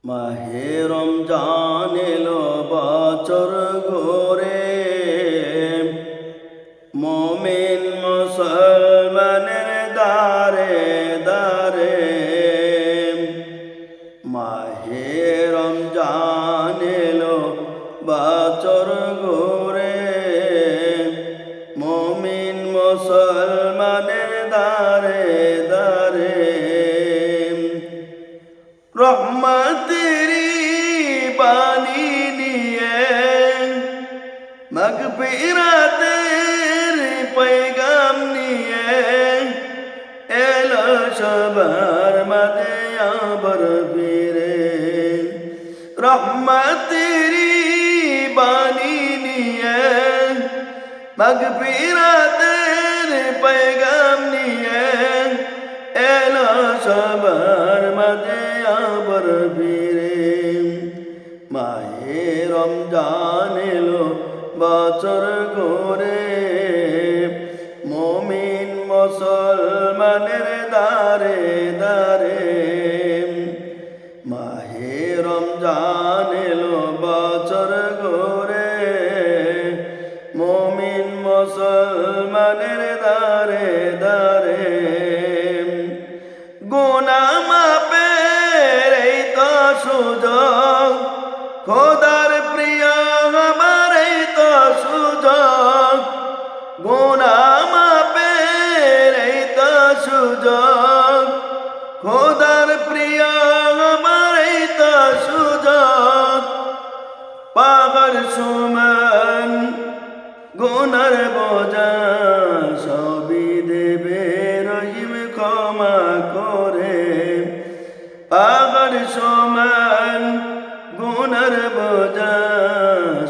মাহে রমজান এলো বছর ঘুরে, মুমিন মুসলমানের দারে দারে। মাহে রমজান এলো বছর ঘুরে, মুমিন মুসলমানের দারে দারে। রহমতেরি বাণী নিয়ে, মাগফিরাতের পয়গাম নিয়ে, এলো সবার মাঝে আবার ফিরে। রহমতেরি বাণী নিয়ে, মাগফিরাতের পয়গাম নিয়ে, এলো সবার মাঝে আবার ফিরে। মাহে রমজান এলো বছর ঘুরে, মুমিন মুসলমানের দারে দারে। মাহে রমজান এলো বছর ঘুরে, মুমিন মুসলমানের দারে দারে। গুনাহ মাপের এই তো সুযোগ, খোদার প্রিয় আমার এই তো সুযোগ। গুনাহ মাপের এই তো সুযোগ, খোদার প্রিয় আমার এই তো সুযোগ। পাহাড় সমান গুনার বোঝা সবই দেবে রহিম ক্ষমা করে। পাহাড় সমান গুনার বোঝা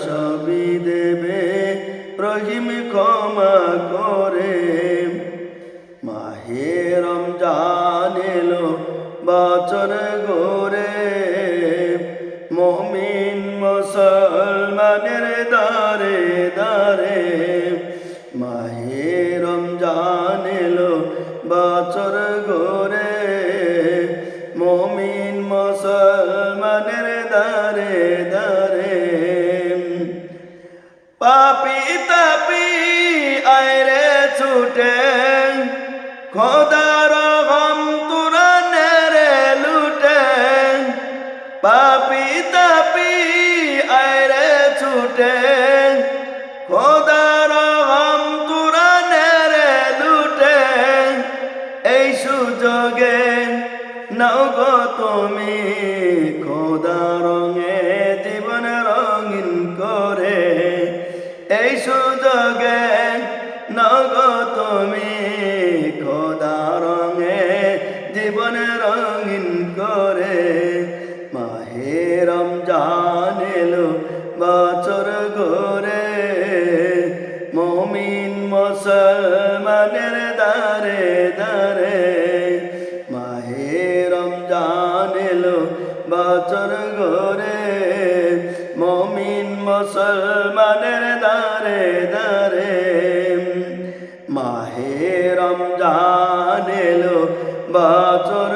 সবই দেবে রহিম ক্ষমা করে। মাহে রমজান এলো বছর ঘুরে, মুমিন মুসলমানের দারে দারে। মাহে রমজান এলো বছর ঘুরে, মুমিন মুসলমানের দারে দারে। পাপি তাপি আয়রে ছুটে, খোদার রহম তুরানে রে লুটে। পাপি তাপি আয়রে ছুটে, খোদার রহম তুরানে রে লুটে। এই সুযোগে নাও গো তুমি খোদা রঙে জীবন রঙিন করে। এই সুযোগে নাও গো তুমি খোদা রঙে জীবন রঙিন করে। মাহে রমজান এলো বছর ঘুরে, মুমিন মুসলমানের দারে দারে। মাহে রমজান এলো বছর ঘুরে, মুমিন মুসলমানের দারে দারে। মাহে রমজান এলো বছর